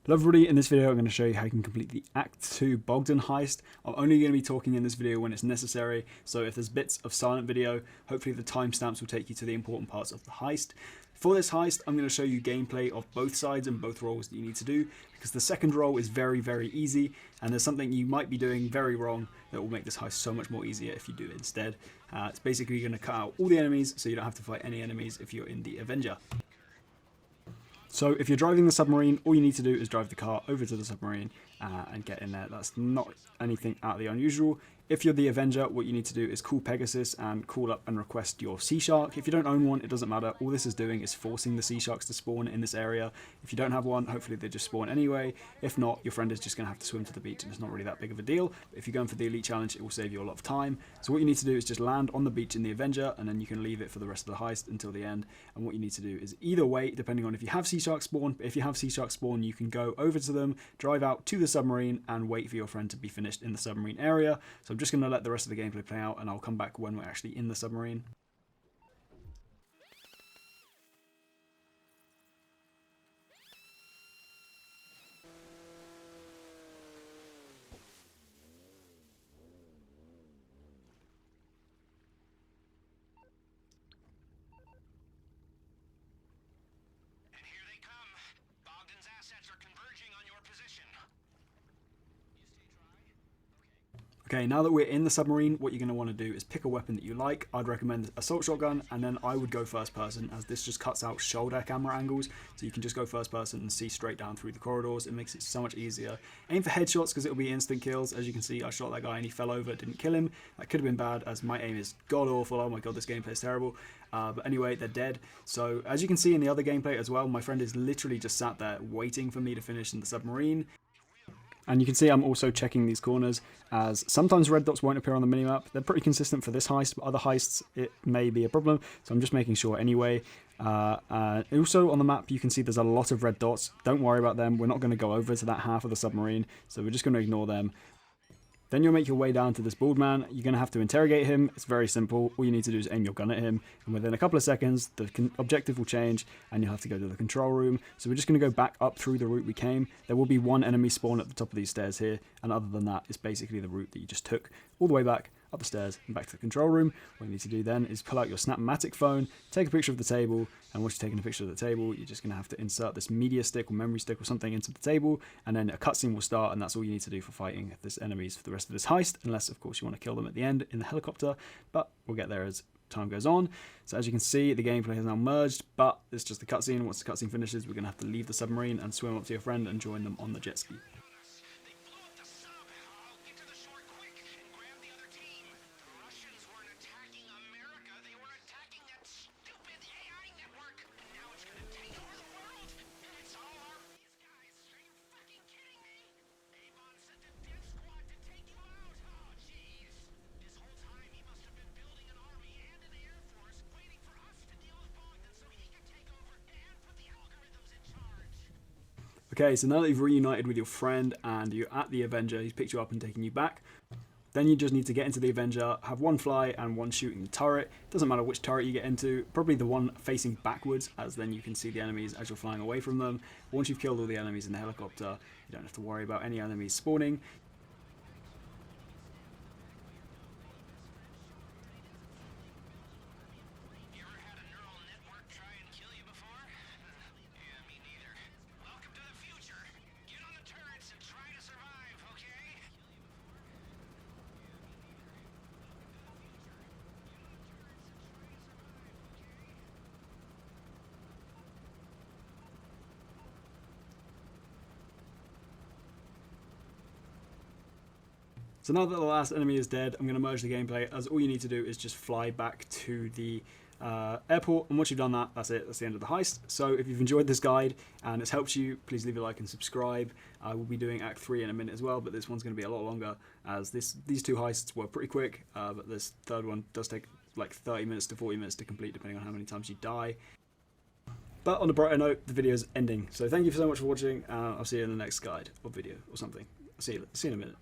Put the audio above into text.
Hello everybody, in this video I'm going to show you how you can complete the Act 2 Bogdan heist. I'm only going to be talking in this video when it's necessary, so if there's bits of silent video, hopefully the timestamps will take you to the important parts of the heist. For this heist, I'm going to show you gameplay of both sides and both roles that you need to do, because the second role is very, very easy, and there's something you might be doing very wrong that will make this heist so much more easier if you do it instead. It's basically going to cut out all the enemies, so you don't have to fight any enemies if you're in the Avenger. So if you're driving the submarine, all you need to do is drive the car over to the submarine and get in there. That's not anything out of the unusual. If you're the Avenger, what you need to do is call Pegasus and call up and request your Sea Shark. If you don't own one, it doesn't matter. All this is doing is forcing the Sea Sharks to spawn in this area. If you don't have one, hopefully they just spawn anyway. If not, your friend is just going to have to swim to the beach, and it's not really that big of a deal. But if you're going for the Elite Challenge, it will save you a lot of time. So what you need to do is just land on the beach in the Avenger, and then you can leave it for the rest of the heist until the end. And what you need to do is either wait, depending on if you have Sea Shark spawn. But if you have Sea Shark spawn, you can go over to them, drive out to the submarine, and wait for your friend to be finished in the submarine area. So I'm just going to let the rest of the gameplay play out, and I'll come back when we're actually in the submarine. And here they come. Bogdan's assets are converging on your position. Okay, now that we're in the submarine, what you're going to want to do is pick a weapon that you like. I'd recommend assault shotgun, and then I would go first person, as this just cuts out shoulder camera angles, so you can just go first person and see straight down through the corridors. It makes it so much easier. Aim for headshots because it'll be instant kills. As you can see, I shot that guy and he fell over, didn't kill him. That could have been bad, as my aim is god awful. Oh my god, this gameplay is terrible. But anyway, they're dead. So as you can see in the other gameplay as well, my friend is literally just sat there waiting for me to finish in the submarine. And you can see I'm also checking these corners, as sometimes red dots won't appear on the minimap. They're pretty consistent for this heist, but other heists it may be a problem, so I'm just making sure anyway. Also on the map you can see there's a lot of red dots. Don't worry about them, we're not going to go over to that half of the submarine, so we're just going to ignore them. Then you'll make your way down to this bald man. You're going to have to interrogate him. It's very simple. All you need to do is aim your gun at him, and within a couple of seconds the objective will change and you'll have to go to the control room. So we're just going to go back up through the route we came. There will be one enemy spawn at the top of these stairs here, and other than that, it's basically the route that you just took all the way back up the stairs and back to the control room. What you need to do then is pull out your Snapmatic phone, take a picture of the table, and once you're taking a picture of the table, you're just going to have to insert this media stick or memory stick or something into the table, and then a cutscene will start, and that's all you need to do for fighting this enemies for the rest of this heist, unless of course you want to kill them at the end in the helicopter, but we'll get there as time goes on. So as you can see, the gameplay has now merged, but it's just the cutscene. Once the cutscene finishes, we're going to have to leave the submarine and swim up to your friend and join them on the jet ski. Okay, so now that you've reunited with your friend and you're at the Avenger, he's picked you up and taken you back. Then you just need to get into the Avenger, have one fly and one shooting the turret. Doesn't matter which turret you get into, probably the one facing backwards, as then you can see the enemies as you're flying away from them. Once you've killed all the enemies in the helicopter, you don't have to worry about any enemies spawning. So now that the last enemy is dead, I'm going to merge the gameplay, as all you need to do is just fly back to the airport, and once you've done that, that's it, that's the end of the heist. So if you've enjoyed this guide and it's helped you, please leave a like and subscribe. I will be doing Act 3 in a minute as well, but this one's going to be a lot longer, as these two heists were pretty quick, but this third one does take like 30 minutes to 40 minutes to complete, depending on how many times you die. But on a brighter note, the video is ending. So thank you so much for watching, and I'll see you in the next guide or video or something. See you in a minute.